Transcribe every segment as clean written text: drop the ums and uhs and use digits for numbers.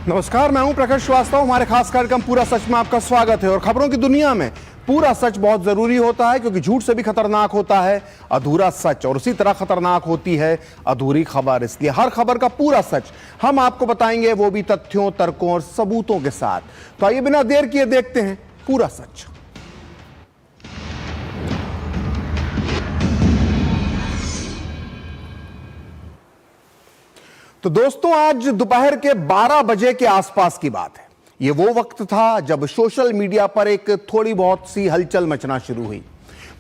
नमस्कार, मैं हूं प्रकाश श्रीवास्तव। हमारे खास कार्यक्रम पूरा सच में आपका स्वागत है। और खबरों की दुनिया में पूरा सच बहुत जरूरी होता है, क्योंकि झूठ से भी खतरनाक होता है अधूरा सच, और उसी तरह खतरनाक होती है अधूरी खबर। इसलिए हर खबर का पूरा सच हम आपको बताएंगे, वो भी तथ्यों, तर्कों और सबूतों के साथ। तो आइए बिना देर किए देखते हैं पूरा सच। तो दोस्तों, आज दोपहर के 12 बजे के आसपास की बात है। यह वो वक्त था जब सोशल मीडिया पर एक थोड़ी बहुत सी हलचल मचना शुरू हुई।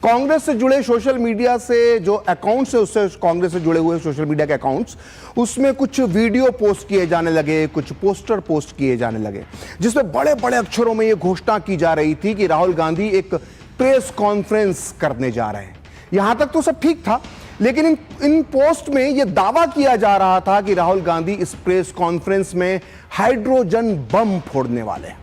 कांग्रेस से जुड़े सोशल मीडिया से जो अकाउंट्स है, उससे कांग्रेस से जुड़े हुए सोशल मीडिया के अकाउंट्स, उसमें कुछ वीडियो पोस्ट किए जाने लगे, कुछ पोस्टर पोस्ट किए जाने लगे, जिसमें बड़े बड़े अक्षरों में यह घोषणा की जा रही थी कि राहुल गांधी एक प्रेस कॉन्फ्रेंस करने जा रहे हैं। यहां तक तो सब ठीक था, लेकिन इन पोस्ट में यह दावा किया जा रहा था कि राहुल गांधी इस प्रेस कॉन्फ्रेंस में हाइड्रोजन बम फोड़ने वाले हैं।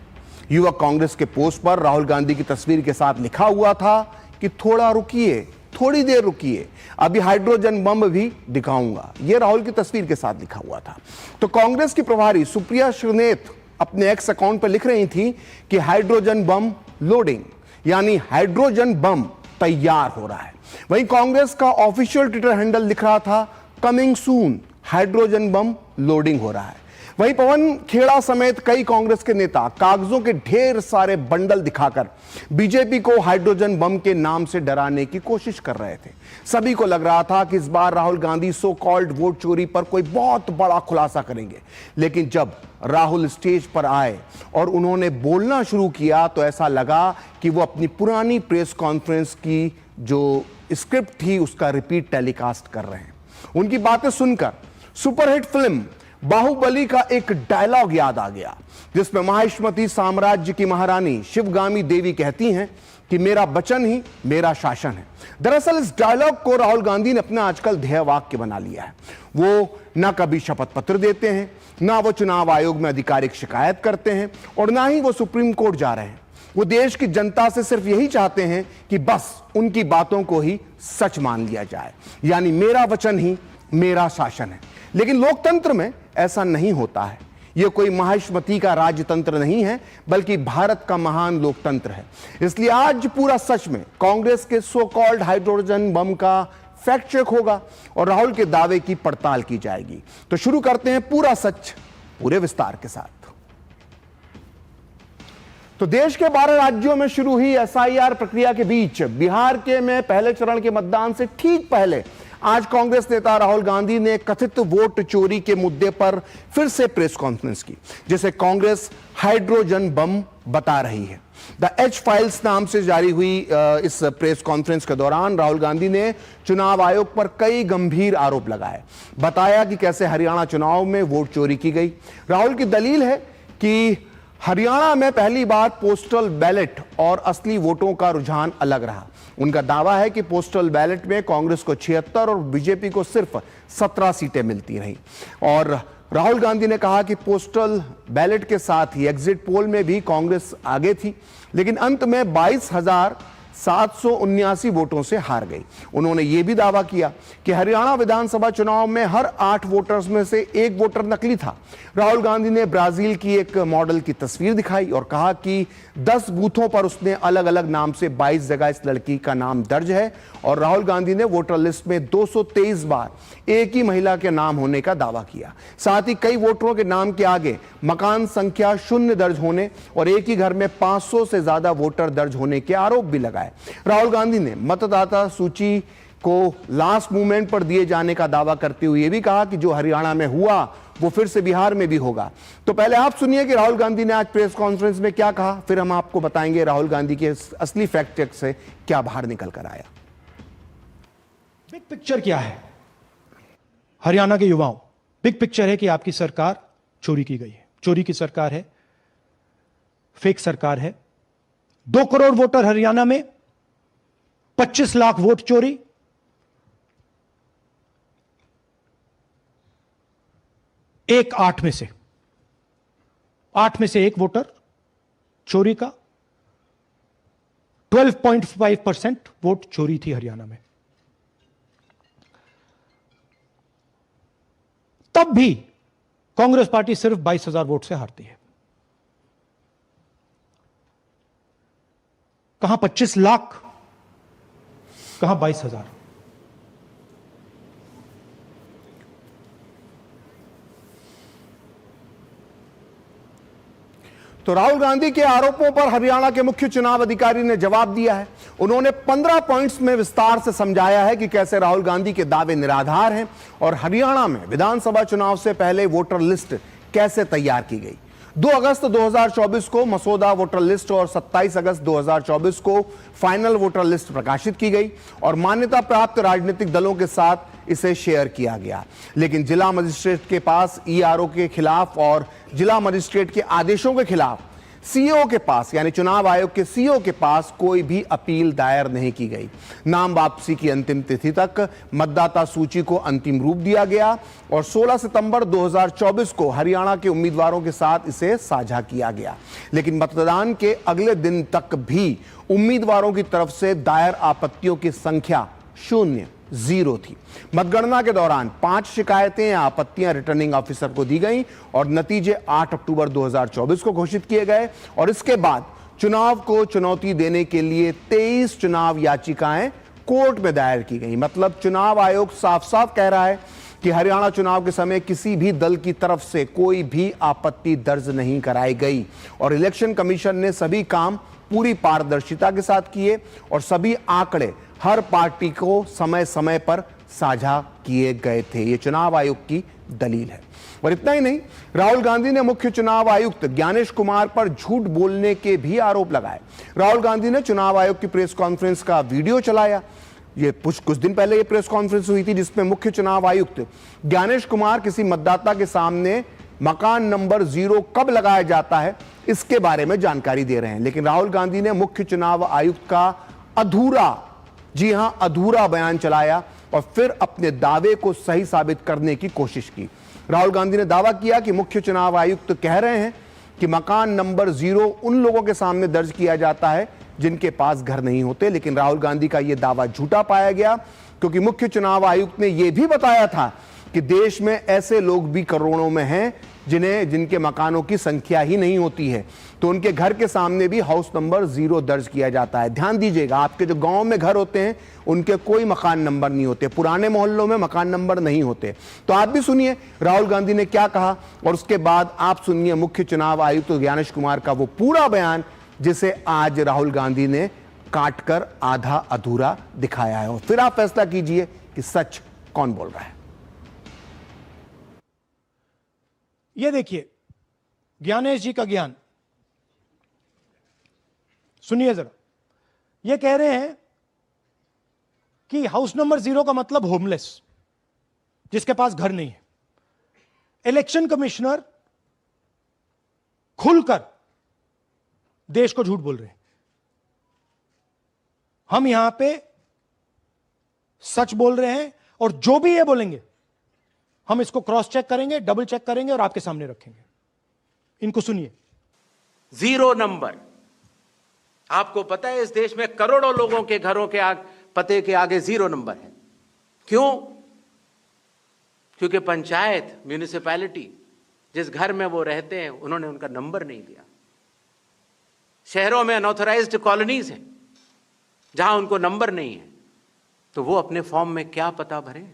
युवक कांग्रेस के पोस्ट पर राहुल गांधी की तस्वीर के साथ लिखा हुआ था कि थोड़ा रुकिए, थोड़ी देर रुकिए, अभी हाइड्रोजन बम भी दिखाऊंगा। यह राहुल की तस्वीर के साथ लिखा हुआ था। तो कांग्रेस की प्रभारी सुप्रिया श्रीनेत अपने एक्स अकाउंट पर लिख रही थी कि हाइड्रोजन बम लोडिंग, यानी हाइड्रोजन बम तैयार हो रहा है। वहीं कांग्रेस का ऑफिशियल ट्विटर हैंडल लिख रहा था coming soon, hydrogen bomb loading हो रहा है। वहीं पवन खेड़ा समेत कई कांग्रेस के नेता कागजों के ढेर सारे बंडल दिखाकर बीजेपी को हाइड्रोजन बम के नाम से डराने की कोशिश कर रहे थे। सभी को लग रहा था कि इस बार Rahul Gandhi so called vote चोरी पर कोई बहुत बड़ा खुलासा करेंगे। लेकिन जब राहुल स्टेज पर आए और उन्होंने बोलना शुरू किया, तो ऐसा लगा कि वो अपनी पुरानी प्रेस कॉन्फ्रेंस की जो स्क्रिप्ट थी उसका रिपीट टेलीकास्ट कर रहे हैं। उनकी बातें सुनकर सुपरहिट फिल्म बाहुबली का एक डायलॉग याद आ गया, जिसमें माहिष्मती साम्राज्य की महारानी शिवगामी देवी कहती हैं कि मेरा वचन ही मेरा शासन है। दरअसल इस डायलॉग को राहुल गांधी ने अपना आजकल ध्येय वाक्य बना लिया है। वो ना कभी शपथ पत्र देते हैं, ना वो चुनाव आयोग में आधिकारिक शिकायत करते हैं, और ना ही वो सुप्रीम कोर्ट जा रहे हैं। वो देश की जनता से सिर्फ यही चाहते हैं कि बस उनकी बातों को ही सच मान लिया जाए, यानी मेरा वचन ही मेरा शासन है। लेकिन लोकतंत्र में ऐसा नहीं होता है। यह कोई माहिष्मती का राजतंत्र नहीं है, बल्कि भारत का महान लोकतंत्र है। इसलिए आज पूरा सच में कांग्रेस के सो कॉल्ड हाइड्रोजन बम का फैक्ट चेक होगा और राहुल के दावे की पड़ताल की जाएगी। तो शुरू करते हैं पूरा सच पूरे विस्तार के साथ। तो देश के 12 राज्यों में शुरू हुई एसआईआर प्रक्रिया के बीच बिहार के में पहले चरण के मतदान से ठीक पहले आज कांग्रेस नेता राहुल गांधी ने कथित वोट चोरी के मुद्दे पर फिर से प्रेस कॉन्फ्रेंस की, जिसे कांग्रेस हाइड्रोजन बम बता रही है। द एच फाइल्स नाम से जारी हुई इस प्रेस कॉन्फ्रेंस के दौरान राहुल गांधी ने चुनाव आयोग पर कई गंभीर आरोप लगाए। बताया कि कैसे हरियाणा चुनाव में वोट चोरी की गई। राहुल की दलील है कि हरियाणा में पहली बार पोस्टल बैलेट और असली वोटों का रुझान अलग रहा। उनका दावा है कि पोस्टल बैलेट में कांग्रेस को 76 और बीजेपी को सिर्फ 17 सीटें मिलती रही। और राहुल गांधी ने कहा कि पोस्टल बैलेट के साथ ही एग्जिट पोल में भी कांग्रेस आगे थी, लेकिन अंत में 22,779 वोटों से हार गई। उन्होंने यह भी दावा किया कि हरियाणा विधानसभा चुनाव में हर 8 वोटर्स में से 1 वोटर नकली था। राहुल गांधी ने ब्राजील की एक मॉडल की तस्वीर दिखाई और कहा कि 10 बूथों पर उसने अलग अलग नाम से 22 जगह इस लड़की का नाम दर्ज है। और राहुल गांधी ने वोटर लिस्ट में 223 बार एक ही महिला के नाम होने का दावा किया। साथ ही कई वोटरों के नाम के आगे मकान संख्या 0 दर्ज होने और एक ही घर में 500 से ज्यादा वोटर दर्ज होने के आरोप भी लगाए। राहुल गांधी ने मतदाता सूची को लास्ट मूवमेंट पर दिए जाने का दावा करते हुए यह भी कहा कि जो हरियाणा में हुआ वो फिर से बिहार में भी होगा। तो पहले आप सुनिए कि राहुल गांधी ने आज प्रेस कॉन्फ्रेंस में क्या कहा, फिर हम आपको बताएंगे राहुल गांधी के असली फैक्ट चेक से क्या बाहर निकल कर आया। बिग पिक्चर क्या है हरियाणा के युवाओं? बिग पिक्चर है कि आपकी सरकार चोरी की गई है, चोरी की सरकार है, फेक सरकार है। 2 करोड़ वोटर हरियाणा में, 25 लाख वोट चोरी, एक 8 में से 1 वोटर चोरी का। 12.5% वोट चोरी थी हरियाणा में। तब भी कांग्रेस पार्टी सिर्फ 22,000 वोट से हारती है। कहां 25 लाख, कहां 22,000। तो राहुल गांधी के आरोपों पर हरियाणा के मुख्य चुनाव अधिकारी ने जवाब दिया है। उन्होंने 15 पॉइंट्स में विस्तार से समझाया है कि कैसे राहुल गांधी के दावे निराधार हैं और हरियाणा में विधानसभा चुनाव से पहले वोटर लिस्ट कैसे तैयार की गई। 2 अगस्त 2024 को मसौदा वोटर लिस्ट और 27 अगस्त 2024 को फाइनल वोटर लिस्ट प्रकाशित की गई और मान्यता प्राप्त राजनीतिक दलों के साथ इसे शेयर किया गया। लेकिन जिला मजिस्ट्रेट के पास ईआरओ के खिलाफ और जिला मजिस्ट्रेट के आदेशों के खिलाफ सीईओ के पास यानी चुनाव आयोग के सीईओ के पास कोई भी अपील दायर नहीं की गई। नाम वापसी की अंतिम तिथि तक मतदाता सूची को अंतिम रूप दिया गया और 16 सितंबर 2024 को हरियाणा के उम्मीदवारों के साथ इसे साझा किया गया। लेकिन मतदान के अगले दिन तक भी उम्मीदवारों की तरफ से दायर आपत्तियों की संख्या 0 थी। मतगणना के दौरान 5 शिकायतें या आपत्तियां रिटर्निंग ऑफिसर को दी गईं और नतीजे 8 अक्टूबर 2024 को घोषित किए गए और इसके बाद चुनाव को चुनौती देने के लिए 23 चुनाव याचिकाएं कोर्ट में दायर की गई। मतलब चुनाव आयोग साफ साफ कह रहा है कि हरियाणा चुनाव के समय किसी भी दल की तरफ से कोई भी आपत्ति दर्ज नहीं कराई गई और इलेक्शन कमीशन ने सभी काम पूरी पारदर्शिता के साथ किए और सभी आंकड़े हर पार्टी को समय समय पर साझा किए गए थे। यह चुनाव आयोग की दलील है। और इतना ही नहीं, राहुल गांधी ने मुख्य चुनाव आयुक्त ज्ञानेश कुमार पर झूठ बोलने के भी आरोप लगाए। राहुल गांधी ने चुनाव आयोग की प्रेस कॉन्फ्रेंस का वीडियो चलाया। ये कुछ दिन पहले ये प्रेस कॉन्फ्रेंस हुई थी जिसमें मुख्य चुनाव आयुक्त ज्ञानेश कुमार किसी मतदाता के सामने मकान नंबर 0 कब लगाया जाता है इसके बारे में जानकारी दे रहे हैं। लेकिन राहुल गांधी ने मुख्य चुनाव आयुक्त का अधूरा बयान चलाया और फिर अपने दावे को सही साबित करने की कोशिश की। राहुल गांधी ने दावा किया कि मुख्य चुनाव आयुक्त कह रहे हैं कि मकान नंबर 0 उन लोगों के सामने दर्ज किया जाता है जिनके पास घर नहीं होते। लेकिन राहुल गांधी का यह दावा झूठा पाया गया क्योंकि मुख्य चुनाव आयुक्त ने यह भी बताया था कि देश में ऐसे लोग भी करोड़ों में हैं जिनके मकानों की संख्या ही नहीं होती है, तो उनके घर के सामने भी हाउस नंबर 0 दर्ज किया जाता है। ध्यान दीजिएगा, आपके जो गांव में घर होते हैं उनके कोई मकान नंबर नहीं होते, पुराने मोहल्लों में मकान नंबर नहीं होते। तो आप भी सुनिए राहुल गांधी ने क्या कहा और उसके बाद आप सुनिए मुख्य चुनाव आयुक्त ज्ञानेश कुमार का वो पूरा बयान जिसे आज राहुल गांधी ने काटकर आधा अधूरा दिखाया है और फिर आप फैसला कीजिए कि सच कौन बोल रहा है। ये देखिए ज्ञानेश जी का ज्ञान सुनिए जरा। ये कह रहे हैं कि हाउस नंबर 0 का मतलब होमलेस, जिसके पास घर नहीं है। इलेक्शन कमिश्नर खुलकर देश को झूठ बोल रहे हैं। हम यहां पे सच बोल रहे हैं और जो भी ये बोलेंगे हम इसको क्रॉस चेक करेंगे, डबल चेक करेंगे और आपके सामने रखेंगे। इनको सुनिए। 0 नंबर, आपको पता है इस देश में करोड़ों लोगों के घरों के पते के आगे 0 नंबर है। क्यों? क्योंकि पंचायत, म्यूनिसिपैलिटी, जिस घर में वो रहते हैं उन्होंने उनका नंबर नहीं दिया। शहरों में अनऑथराइज्ड कॉलोनीज हैं जहां उनको नंबर नहीं है, तो वो अपने फॉर्म में क्या पता भरें?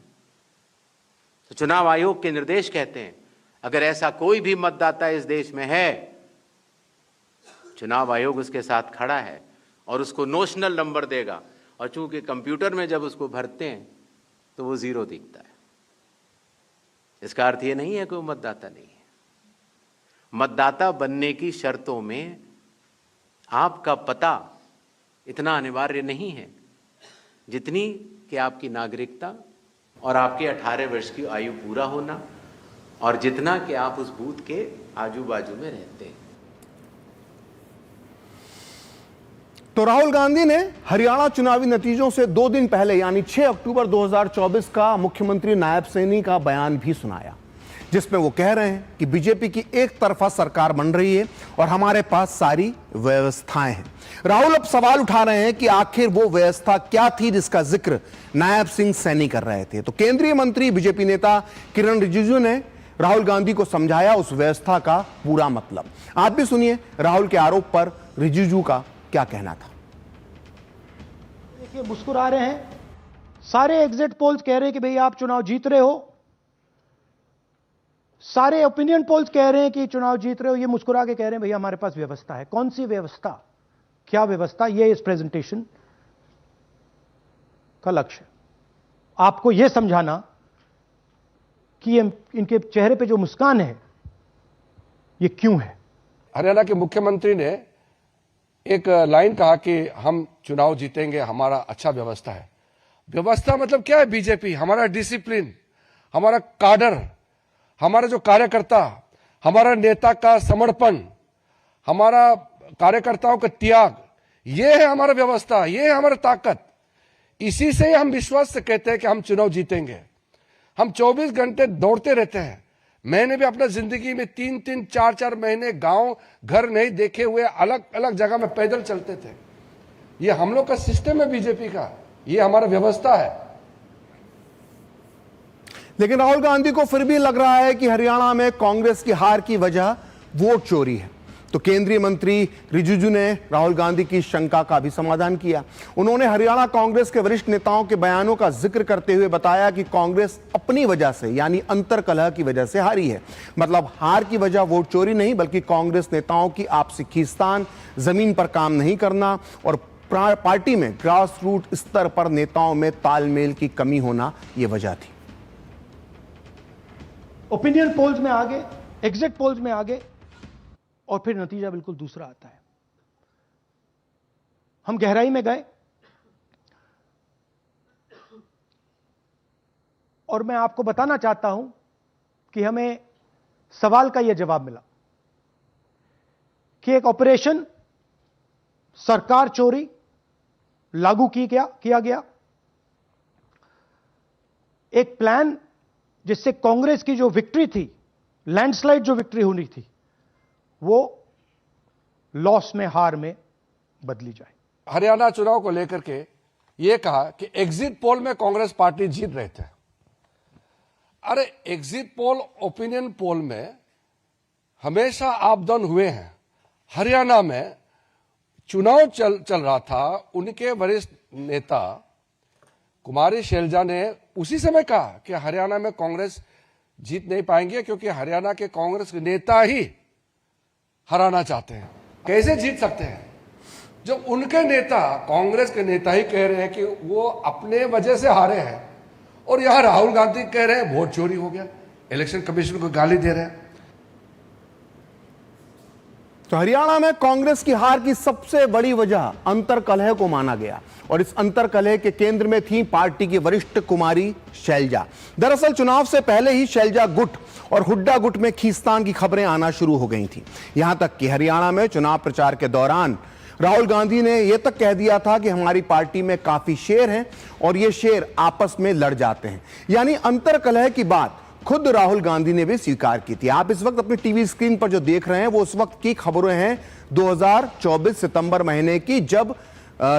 तो चुनाव आयोग के निर्देश कहते हैं अगर ऐसा कोई भी मतदाता इस देश में है, चुनाव आयोग उसके साथ खड़ा है और उसको नोशनल नंबर देगा। और चूंकि कंप्यूटर में जब उसको भरते हैं तो वो 0 दिखता है। इसका अर्थ ये नहीं है कि वो मतदाता नहीं है। मतदाता बनने की शर्तों में आपका पता इतना अनिवार्य नहीं है जितनी कि आपकी नागरिकता और आपके 18 वर्ष की आयु पूरा होना और जितना कि आप उस बूथ के आजू बाजू में रहते हैं। तो राहुल गांधी ने हरियाणा चुनावी नतीजों से 2 दिन पहले यानी 6 अक्टूबर 2024 का मुख्यमंत्री नायब सैनी का बयान भी सुनाया, जिसमें वो कह रहे हैं कि बीजेपी की एक तरफा सरकार बन रही है और हमारे पास सारी व्यवस्थाएं हैं। राहुल अब सवाल उठा रहे हैं कि आखिर वो व्यवस्था क्या थी जिसका जिक्र नायब सिंह सैनी कर रहे थे। तो केंद्रीय मंत्री बीजेपी नेता किरण रिजिजू ने राहुल गांधी को समझाया उस व्यवस्था का पूरा मतलब। आप भी सुनिए राहुल के आरोप पर रिजिजू का क्या कहना था। देखिए, मुस्कुरा रहे हैं, सारे एग्जिट पोल्स कह रहे हैं कि भैया आप चुनाव जीत रहे हो, सारे ओपिनियन पोल्स कह रहे हैं कि चुनाव जीत रहे हो, ये मुस्कुरा के कह रहे हैं भैया हमारे पास व्यवस्था है। कौन सी व्यवस्था, क्या व्यवस्था, ये इस प्रेजेंटेशन का लक्ष्य है। आपको यह समझाना कि इनके चेहरे पे जो मुस्कान है ये क्यों है। हरियाणा के मुख्यमंत्री ने एक लाइन कहा कि हम चुनाव जीतेंगे, हमारा अच्छा व्यवस्था है। व्यवस्था मतलब क्या है? बीजेपी, हमारा डिसिप्लिन, हमारा काडर, हमारा जो कार्यकर्ता, हमारा नेता का समर्पण, हमारा कार्यकर्ताओं का त्याग, ये है हमारा व्यवस्था, ये है हमारी ताकत। इसी से हम विश्वास से कहते हैं कि हम चुनाव जीतेंगे। हम 24 घंटे दौड़ते रहते हैं। मैंने भी अपना जिंदगी में 3-3, 4-4 महीने गांव घर नहीं देखे हुए अलग अलग जगह में पैदल चलते थे। ये हम लोग का सिस्टम है बीजेपी का, ये हमारा व्यवस्था है। लेकिन राहुल गांधी को फिर भी लग रहा है कि हरियाणा में कांग्रेस की हार की वजह वोट चोरी है। तो केंद्रीय मंत्री रिजिजू ने राहुल गांधी की शंका का भी समाधान किया। उन्होंने हरियाणा कांग्रेस के वरिष्ठ नेताओं के बयानों का जिक्र करते हुए बताया कि कांग्रेस अपनी वजह से यानी अंतरकलह की वजह से हारी है। मतलब हार की वजह वोट चोरी नहीं, बल्कि कांग्रेस नेताओं की आपसी खींचतान, जमीन पर काम नहीं करना और पार्टी में ग्रास रूट स्तर पर नेताओं में तालमेल की कमी होना यह वजह थी। ओपिनियन पोल्स में आगे, एग्जिट पोल्स में आगे, और फिर नतीजा बिल्कुल दूसरा आता है। हम गहराई में गए और मैं आपको बताना चाहता हूं कि हमें सवाल का यह जवाब मिला कि एक ऑपरेशन सरकार चोरी लागू किया गया, एक प्लान जिससे कांग्रेस की जो विक्ट्री थी, लैंडस्लाइड जो विक्ट्री होनी थी, वो लॉस में, हार में बदली जाए। हरियाणा चुनाव को लेकर के यह कहा कि एग्जिट पोल में कांग्रेस पार्टी जीत रहे थे। अरे एग्जिट पोल, ओपिनियन पोल में हमेशा आप डाउन हुए हैं। हरियाणा में चुनाव चल रहा था, उनके वरिष्ठ नेता कुमारी शैलजा ने उसी समय कहा कि हरियाणा में कांग्रेस जीत नहीं पाएंगे क्योंकि हरियाणा के कांग्रेस के नेता ही हराना चाहते हैं। कैसे जीत सकते हैं जब उनके नेता, कांग्रेस के नेता ही कह रहे हैं कि वो अपने वजह से हारे हैं, और यहां राहुल गांधी कह रहे हैं वोट चोरी हो गया, इलेक्शन कमीशन को गाली दे रहे हैं। तो हरियाणा में कांग्रेस की हार की सबसे बड़ी वजह अंतरकलह को माना गया और इस अंतरकलह के केंद्र में थी पार्टी की वरिष्ठ कुमारी शैलजा। दरअसल चुनाव से पहले ही शैलजा गुट और हुड्डा गुट में खींचतान की खबरें आना शुरू हो गई थी। यहां तक कि हरियाणा में चुनाव प्रचार के दौरान राहुल गांधी ने यह तक कह दिया था कि हमारी पार्टी में काफी शेर हैं और ये शेर आपस में लड़ जाते हैं। यानी अंतरकलह की बात खुद राहुल गांधी ने भी स्वीकार की थी। आप इस वक्त अपनी टीवी स्क्रीन पर जो देख रहे हैं वो उस वक्त की खबरें हैं 2024 सितंबर महीने की, जब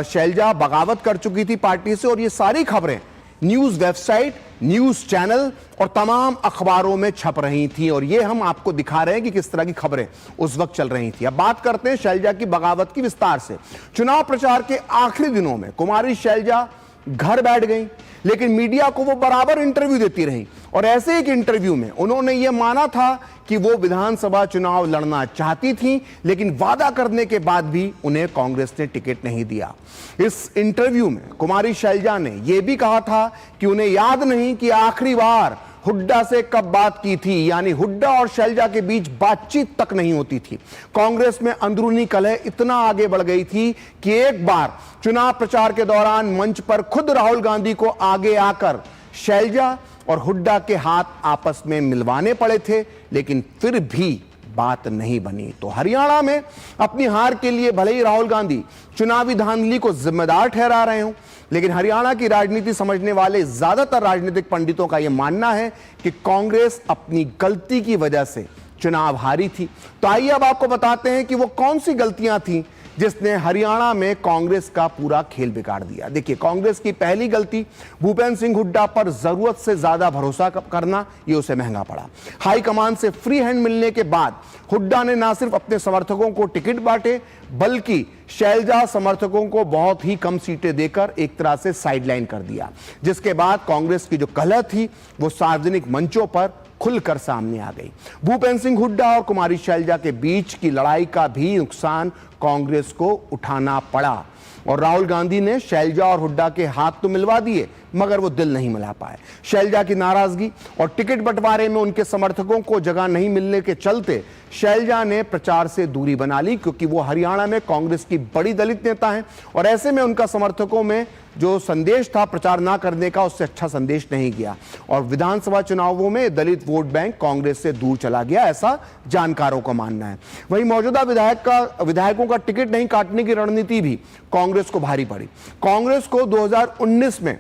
शैलजा बगावत कर चुकी थी पार्टी से, और ये सारी खबरें न्यूज वेबसाइट, न्यूज चैनल और तमाम अखबारों में छप रही थी। और ये हम आपको दिखा रहे हैं कि किस तरह की खबरें उस वक्त चल रही थी। अब बात करते हैं शैलजा की बगावत की विस्तार से। चुनाव प्रचार के आखिरी दिनों में कुमारी शैलजा घर बैठ गई, लेकिन मीडिया को वो बराबर इंटरव्यू देती रही और ऐसे एक इंटरव्यू में उन्होंने ये माना था कि वो विधानसभा चुनाव लड़ना चाहती थी, लेकिन वादा करने के बाद भी उन्हें कांग्रेस ने टिकट नहीं दिया। इस इंटरव्यू में कुमारी शैलजा ने यह भी कहा था कि उन्हें याद नहीं कि आखिरी बार हुड्डा से कब बात की थी, यानी हुड्डा और शैलजा के बीच बातचीत तक नहीं होती थी। कांग्रेस में अंदरूनी कलह इतना आगे बढ़ गई थी कि एक बार चुनाव प्रचार के दौरान मंच पर खुद राहुल गांधी को आगे आकर शैलजा और हुड्डा के हाथ आपस में मिलवाने पड़े थे, लेकिन फिर भी बात नहीं बनी। तो हरियाणा में अपनी हार के लिए भले ही राहुल गांधी चुनावी धांधली को जिम्मेदार ठहरा रहे हों, लेकिन हरियाणा की राजनीति समझने वाले ज्यादातर राजनीतिक पंडितों का यह मानना है कि कांग्रेस अपनी गलती की वजह से चुनाव हारी थी। तो आइए अब आपको बताते हैं कि वो कौन सी गलतियां थी जिसने हरियाणा में कांग्रेस का पूरा खेल बिगाड़ दिया। देखिए, कांग्रेस की पहली गलती भूपेंद्र सिंह हुड्डा पर जरूरत से ज्यादा भरोसा करना, ये उसे महंगा पड़ा। हाईकमान से फ्री हैंड मिलने के बाद हुड्डा ने न सिर्फ अपने समर्थकों को टिकट बांटे, बल्कि शैलजा समर्थकों को बहुत ही कम सीटें देकर एक तरह से साइडलाइन कर दिया, जिसके बाद कांग्रेस की जो कलह थी वो सार्वजनिक मंचों पर खुलकर सामने आ गई। भूपेंद्र सिंह हुड्डा और कुमारी शैलजा के बीच की लड़ाई का भी नुकसान कांग्रेस को उठाना पड़ा और राहुल गांधी ने शैलजा और हुड्डा के हाथ तो मिलवा दिए, मगर वो दिल नहीं मिला पाए। शैलजा की नाराजगी और टिकट बंटवारे में उनके समर्थकों को जगह नहीं मिलने के चलते शैलजा ने प्रचार से दूरी बना ली, क्योंकि वो हरियाणा में कांग्रेस की बड़ी दलित नेता हैं और ऐसे में उनका समर्थकों में जो संदेश था प्रचार ना करने का, उससे अच्छा संदेश नहीं गया और विधानसभा चुनावों में दलित वोट बैंक कांग्रेस से दूर चला गया, ऐसा जानकारों का मानना है। वहीं मौजूदा विधायकों का टिकट नहीं काटने की रणनीति भी कांग्रेस को भारी पड़ी। कांग्रेस को 2019 में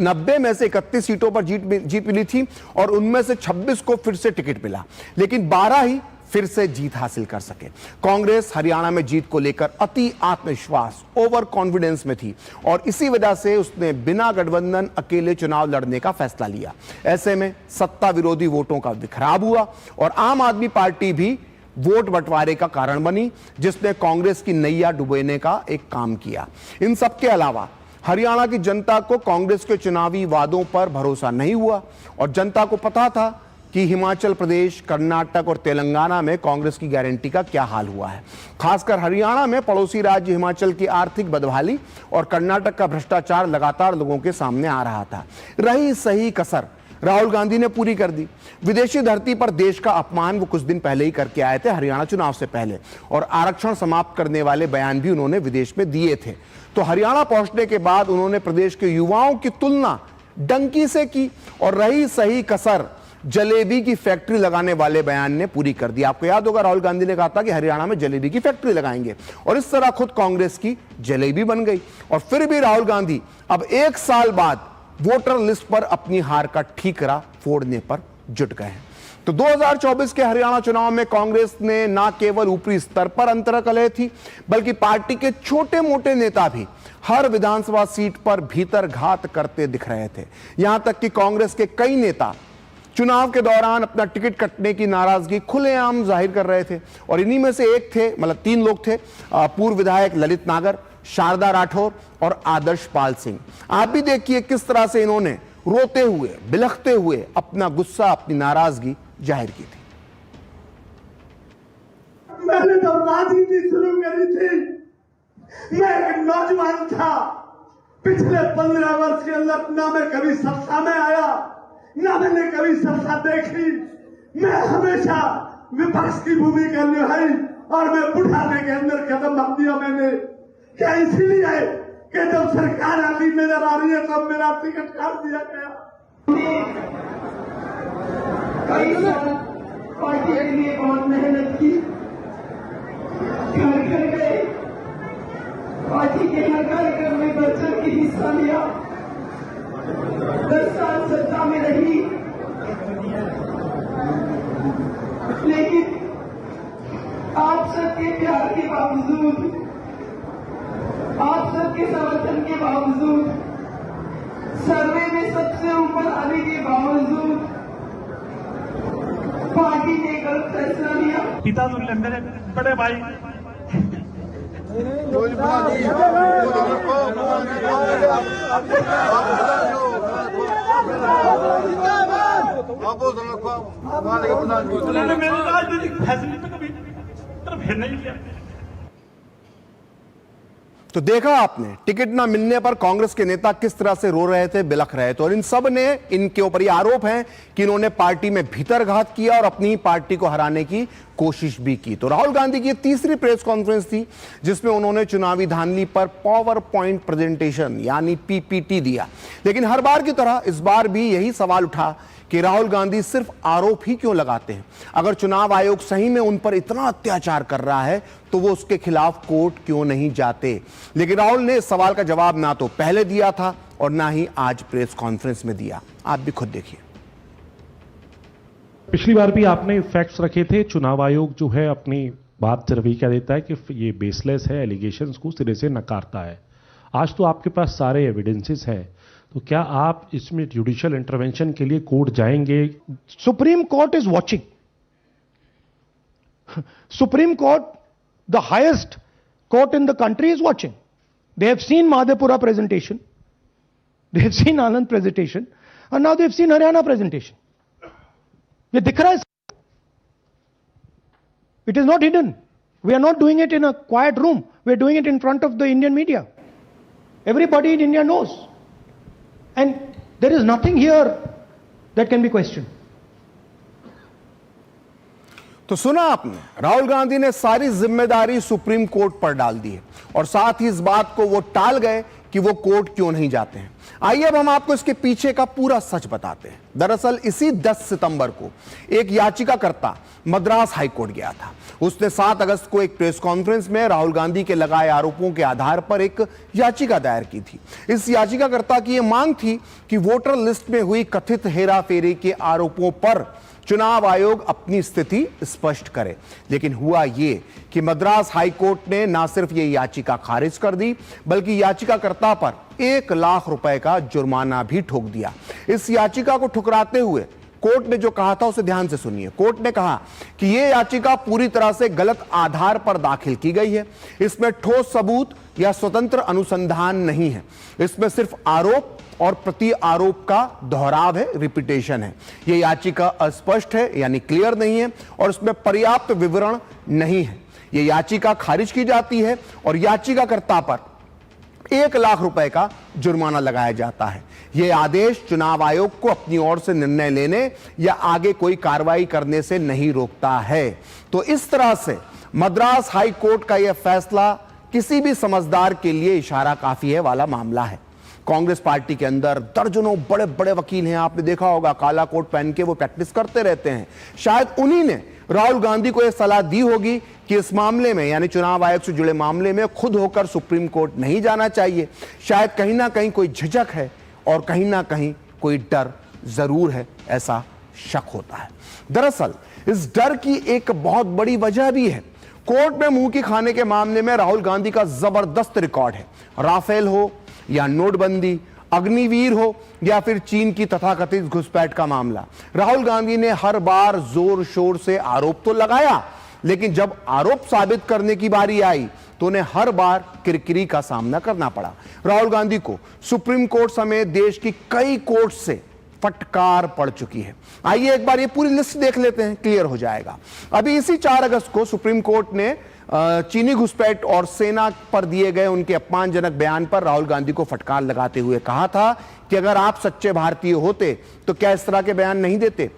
90 में से 31 सीटों पर जीत मिली थी और उनमें से 26 को फिर से टिकट मिला, लेकिन 12 ही फिर से जीत हासिल कर सके। कांग्रेस हरियाणा में जीत को लेकर अति आत्मविश्वास, ओवर कॉन्फिडेंस में थी और इसी वजह से उसने बिना गठबंधन अकेले चुनाव लड़ने का फैसला लिया। ऐसे में सत्ता विरोधी वोटों का बिखराव हुआ और आम आदमी पार्टी भी वोट बंटवारे का कारण बनी, जिसने कांग्रेस की नैया डुबोने का एक काम किया। इन सबके अलावा हरियाणा की जनता को कांग्रेस के चुनावी वादों पर भरोसा नहीं हुआ और जनता को पता था कि हिमाचल प्रदेश, कर्नाटक और तेलंगाना में कांग्रेस की गारंटी का क्या हाल हुआ है। खासकर हरियाणा में पड़ोसी राज्य हिमाचल की आर्थिक बदहाली और कर्नाटक का भ्रष्टाचार लगातार लोगों के सामने आ रहा था। रही सही कसर राहुल गांधी ने पूरी कर दी। विदेशी धरती पर देश का अपमान वो कुछ दिन पहले ही करके आए थे, हरियाणा चुनाव से पहले, और आरक्षण समाप्त करने वाले बयान भी उन्होंने विदेश में दिए थे। तो हरियाणा पहुंचने के बाद उन्होंने प्रदेश के युवाओं की तुलना डंकी से की और रही सही कसर जलेबी की फैक्ट्री लगाने वाले बयान ने पूरी कर दी। आपको याद होगा, राहुल गांधी ने कहा था कि हरियाणा में जलेबी की फैक्ट्री लगाएंगे और इस तरह खुद कांग्रेस की जलेबी बन गई। और फिर भी राहुल गांधी अब 1 साल बाद वोटर लिस्ट पर अपनी हार का ठीकरा फोड़ने पर जुट गए हैं। तो 2024 के हरियाणा चुनाव में कांग्रेस ने न केवल ऊपरी स्तर पर अंतर्कलह थी, बल्कि पार्टी के छोटे मोटे नेता भी हर विधानसभा सीट पर भीतर घात करते दिख रहे थे। यहां तक कि कांग्रेस के कई नेता चुनाव के दौरान अपना टिकट कटने की नाराजगी खुलेआम जाहिर कर रहे थे और इन्हीं में से एक थे, मतलब 3 लोग थे, पूर्व विधायक ललित नागर, शारदा राठौर और आदर्श पाल सिंह। आप भी देखिए किस तरह से इन्होंने रोते हुए, बिलखते हुए अपना गुस्सा, अपनी नाराजगी जाहिर की थी। मैंने तो राजनीति शुरू करी थी, मैं एक नौजवान था। पिछले 15 वर्ष के अंदर ना मैं कभी सत्ता में आया, ना मैंने कभी सत्ता देखी। मैं हमेशा विपक्ष की भूमिका निभाई और मैं बुढ़ापे के अंदर कदम रख दिया मैंने। क्या इसलिए कि जब सरकार आती नजर आ रही है तब मेरा टिकट काट दिया गया। कई साल पार्टी के लिए बहुत मेहनत की, घर घर गए, पार्टी के हर कार्यक्रम में बढ़ चढ़ के हिस्सा लिया। 10 साल सत्ता में रही, लेकिन आप सबके प्यार के बावजूद, आप सबके समर्थन के बावजूद, सर्वे में सबसे ऊपर आने के बावजूद पार्टी ने गलत फैसला लिया। पिता तुल्य मेरे बड़े भाई उन्होंने मेरे राजनीतिक फैसले पे कभी तरफ नहीं किया। तो देखा आपने, टिकट ना मिलने पर कांग्रेस के नेता किस तरह से रो रहे थे, बिलख रहे थे और इन सब ने, इनके ऊपर ये आरोप है कि इन्होंने पार्टी में भीतरघात किया और अपनी पार्टी को हराने की कोशिश भी की। तो राहुल गांधी की तीसरी प्रेस कॉन्फ्रेंस थी जिसमें उन्होंने चुनावी धांधली पर पावर पॉइंट प्रेजेंटेशन यानी पीपीटी दिया। लेकिन हर बार की तरह इस बार भी यही सवाल उठा कि राहुल गांधी सिर्फ आरोप ही क्यों लगाते हैं। अगर चुनाव आयोग सही में उन पर इतना अत्याचार कर रहा है तो वो उसके खिलाफ कोर्ट क्यों नहीं जाते। लेकिन राहुल ने इस सवाल का जवाब ना तो पहले दिया था और ना ही आज प्रेस कॉन्फ्रेंस में दिया। आप भी खुद देखिए। पिछली बार भी आपने फैक्ट्स रखे थे, चुनाव आयोग जो है अपनी बात सिर्फ ये कह देता है कि ये बेसलेस है, एलिगेशंस को सिरे से नकारता है। आज तो आपके पास सारे एविडेंसेस हैं, तो क्या आप इसमें जुडिशियल इंटरवेंशन के लिए कोर्ट जाएंगे? Supreme court is watching. Supreme court, the highest court in the country, is watching. They have seen Madhepura presentation, they have seen Anand presentation, and now they have seen Haryana presentation. ये दिख रहा है, it is not hidden. We are not doing it in a quiet room, we are doing it in front of the Indian media. Everybody in India knows, and there is nothing here that can be questioned. तो सुना आपने, राहुल गांधी ने सारी जिम्मेदारी supreme court पर डाल दी है और साथ ही इस बात को वो टाल गए कि वो कोर्ट क्यों नहीं जाते हैं। आइए अब हम आपको इसके पीछे का पूरा सच बताते हैं। दरअसल इसी 10 सितंबर को एक याचिकाकर्ता मद्रास हाईकोर्ट गया था। उसने 7 अगस्त को एक प्रेस कॉन्फ्रेंस में राहुल गांधी के लगाए आरोपों के आधार पर एक याचिका दायर की थी। इस याचिकाकर्ता की यह मांग थी कि वोटर लिस्ट में हुई कथित हेराफेरी के आरोपों पर चुनाव आयोग अपनी स्थिति स्पष्ट करे। लेकिन हुआ यह कि मद्रास हाईकोर्ट ने ना सिर्फ यह याचिका खारिज कर दी, बल्कि याचिकाकर्ता पर 1 लाख रुपए का जुर्माना भी ठोक दिया। इस याचिका को ठुकराते हुए कोर्ट ने जो कहा था उसे ध्यान से सुनिए। कोर्ट ने कहा कि यह याचिका पूरी तरह से गलत आधार पर दाखिल की गई है। इसमें ठोस सबूत या स्वतंत्र अनुसंधान नहीं है। इसमें सिर्फ आरोप और प्रति आरोप का दोहराव है, रिपीटेशन है। यह याचिका अस्पष्ट है, यानी क्लियर नहीं है, और इसमें पर्याप्त विवरण नहीं है। यह याचिका खारिज की जाती है और याचिकाकर्ता पर 1 लाख रुपए का जुर्माना लगाया जाता है। यह आदेश चुनाव आयोग को अपनी ओर से निर्णय लेने या आगे कोई कार्रवाई करने से नहीं रोकता है। तो इस तरह से मद्रास हाई कोर्ट का यह फैसला किसी भी समझदार के लिए इशारा काफी है वाला मामला है। कांग्रेस पार्टी के अंदर दर्जनों बड़े बड़े वकील हैं, आपने देखा होगा, काला कोट पहन के वो प्रैक्टिस करते रहते हैं। शायद उन्हीं ने राहुल गांधी को यह सलाह दी होगी कि इस मामले में, यानी चुनाव आयोग से जुड़े मामले में, खुद होकर सुप्रीम कोर्ट नहीं जाना चाहिए। शायद कहीं ना कहीं कोई झिझक है और कहीं ना कहीं कोई डर जरूर है, ऐसा शक होता है। दरअसल इस डर की एक बहुत बड़ी वजह भी है। कोर्ट में मुंह की खाने के मामले में राहुल गांधी का जबरदस्त रिकॉर्ड है। राफेल हो या नोटबंदी, अग्निवीर हो या फिर चीन की तथाकथित घुसपैठ का मामला, राहुल गांधी ने हर बार जोर शोर से आरोप तो लगाया, लेकिन जब आरोप साबित करने की बारी आई तो उन्हें हर बार किरकिरी का सामना करना पड़ा। राहुल गांधी को सुप्रीम कोर्ट समेत देश की कई कोर्ट से फटकार पड़ चुकी है। आइए एक बार ये पूरी लिस्ट देख लेते हैं, क्लियर हो जाएगा। अभी इसी 4 अगस्त को सुप्रीम कोर्ट ने चीनी घुसपैठ और सेना पर दिए गए उनके अपमानजनक बयान पर राहुल गांधी को फटकार लगाते हुए कहा था कि अगर आप सच्चे भारतीय होते तो क्या इस तरह के बयान नहीं देते।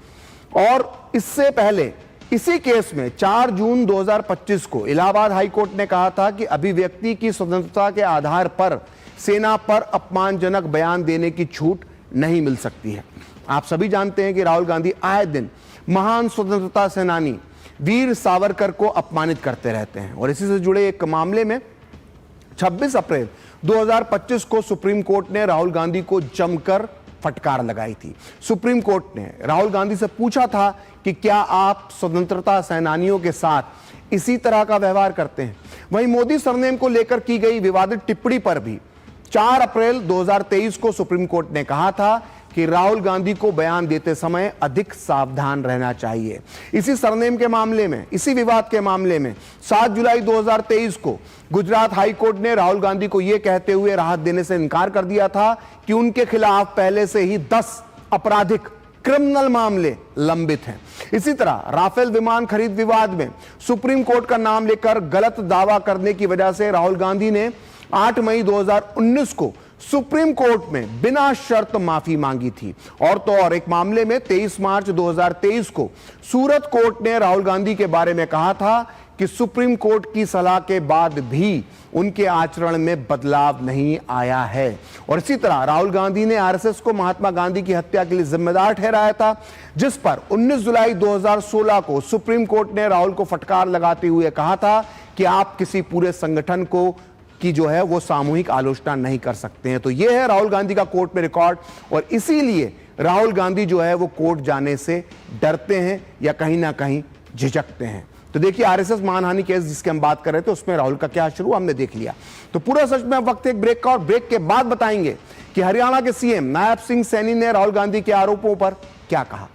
और इससे पहले इसी केस में 4 जून 2025 को इलाहाबाद हाईकोर्ट ने कहा था कि अभिव्यक्ति की स्वतंत्रता के आधार पर सेना पर अपमानजनक बयान देने की छूट नहीं मिल सकती है। आप सभी जानते हैं कि राहुल गांधी आए दिन महान स्वतंत्रता सेनानी वीर सावरकर को अपमानित करते रहते हैं और इसी से जुड़े एक मामले में 26 अप्रैल 2025 को सुप्रीम कोर्ट ने राहुल गांधी को जमकर फटकार लगाई थी। सुप्रीम कोर्ट ने राहुल गांधी से पूछा था कि क्या आप स्वतंत्रता सेनानियों के साथ इसी तरह का व्यवहार करते हैं। वहीं मोदी सरनेम को लेकर की गई विवादित टिप्पणी पर भी 4 अप्रैल 2023 को सुप्रीम कोर्ट ने कहा था कि राहुल गांधी को बयान देते समय अधिक सावधान रहना चाहिए। इसी सरनेम के मामले में, इसी विवाद के मामले में 7 जुलाई 2023 को गुजरात हाई कोर्ट ने राहुल गांधी को यह कहते हुए राहत देने से इनकार कर दिया था कि उनके खिलाफ पहले से ही 10 आपराधिक क्रिमिनल मामले लंबित हैं। इसी तरह राफेल विमान खरीद विवाद में सुप्रीम कोर्ट का नाम लेकर गलत दावा करने की वजह से राहुल गांधी ने 8 मई 2019 को सुप्रीम कोर्ट में बिना शर्त माफी मांगी थी। और तो और एक मामले में 23 मार्च 2023 को सूरत कोर्ट ने राहुल गांधी के बारे में कहा था कि सुप्रीम कोर्ट की सलाह के बाद भी उनके आचरण में बदलाव नहीं आया है। और इसी तरह राहुल गांधी ने आरएसएस को महात्मा गांधी की हत्या के लिए जिम्मेदार ठहराया था, जिस पर 19 जुलाई 2016 को सुप्रीम कोर्ट ने राहुल को फटकार लगाते हुए कहा था कि आप किसी पूरे संगठन को की जो है वो सामूहिक आलोचना नहीं कर सकते हैं। तो यह है राहुल गांधी का कोर्ट में रिकॉर्ड और इसीलिए राहुल गांधी जो है वो कोर्ट जाने से डरते हैं या कहीं ना कहीं झिझकते हैं। तो देखिए आरएसएस मानहानि केस जिसकी हम बात कर रहे थे उसमें राहुल का क्या शुरू हमने देख लिया। तो पूरा सच में अब वक्त एक ब्रेक का, और ब्रेक के बाद बताएंगे कि हरियाणा के सीएम नायब सिंह सैनी ने राहुल गांधी के आरोपों पर क्या कहा।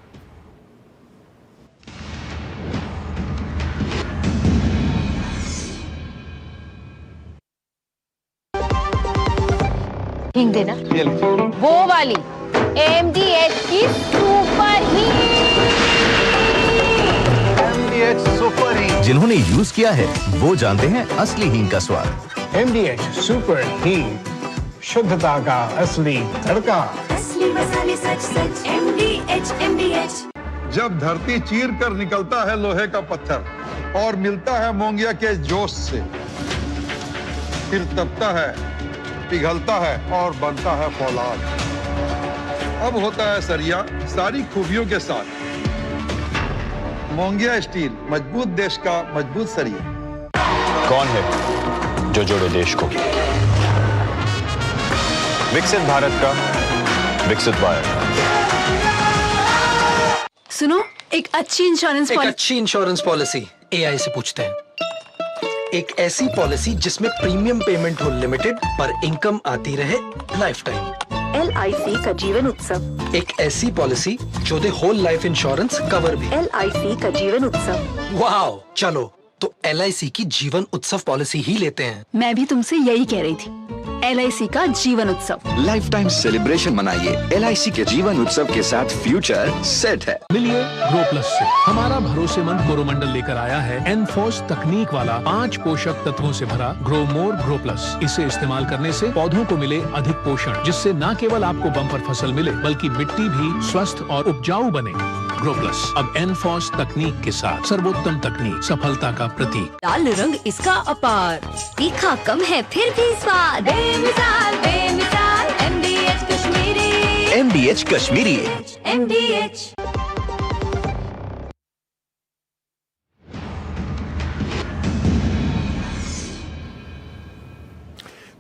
हिंग देना, वो वाली MDH की सुपर हीट। जिन्होंने यूज किया है वो जानते हैं असली हींग का स्वाद। MDH सुपर हींग, शुद्धता का असली तड़का। असली मसाले सच सच MDH। जब धरती चीर कर निकलता है लोहे का पत्थर और मिलता है मोंगिया के जोश से, फिर तपता है, पिघलता है और बनता है फौलाद। अब होता है सरिया सारी खूबियों के साथ। मोंगिया स्टील, मजबूत देश का मजबूत सरिया। कौन है जो जोड़े देश को? विकसित भारत का विकसित भारत। सुनो, एक अच्छी इंश्योरेंस पॉलिसी AI से पूछते हैं। एक ऐसी पॉलिसी जिसमें प्रीमियम पेमेंट हो लिमिटेड पर इनकम आती रहे लाइफ टाइम। LIC का जीवन उत्सव। एक ऐसी पॉलिसी जो दे होल लाइफ इंश्योरेंस कवर भी। LIC का जीवन उत्सव। वाओ, चलो तो LIC की जीवन उत्सव पॉलिसी ही लेते हैं। मैं भी तुमसे यही कह रही थी, LIC का जीवन उत्सव। लाइफ टाइम सेलिब्रेशन मनाइए LIC के जीवन उत्सव के साथ। फ्यूचर सेट है। मिलिए ग्रो प्लस से। हमारा भरोसेमंद कोरोमंडल लेकर आया है एनफोर्स तकनीक वाला 5 पोषक तत्वों से भरा ग्रो मोर ग्रो प्लस। इसे इस्तेमाल करने से पौधों को मिले अधिक पोषण, जिससे न केवल आपको बम्पर फसल मिले बल्कि मिट्टी भी स्वस्थ और उपजाऊ बने। ग्रो प्लस अब एनफोर्स तकनीक के साथ। सर्वोत्तम तकनीक, सफलता का प्रतीक। लाल रंग इसका अपार, तीखा कम है फिर भी स्वाद। बेमिसाल MDH Kashmiri. MDH Kashmiri. MDH।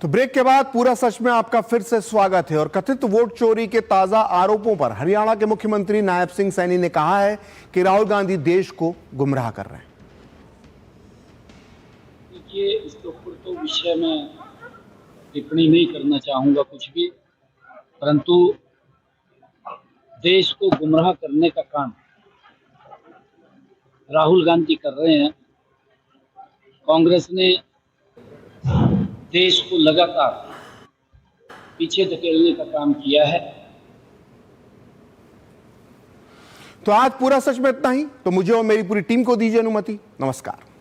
तो ब्रेक के बाद पूरा सच में आपका फिर से स्वागत है। और कथित वोट चोरी के ताजा आरोपों पर हरियाणा के मुख्यमंत्री नायब सिंह सैनी ने कहा है कि राहुल गांधी देश को गुमराह कर रहे हैं। देखिए, इसके ऊपर तो विषय में टिप्पणी नहीं करना चाहूंगा कुछ भी, परंतु देश को गुमराह करने का काम राहुल गांधी कर रहे हैं। कांग्रेस ने देश को लगातार पीछे धकेलने का काम किया है। तो आज पूरा सच में इतना ही। तो मुझे और मेरी पूरी टीम को दीजिए अनुमति। नमस्कार।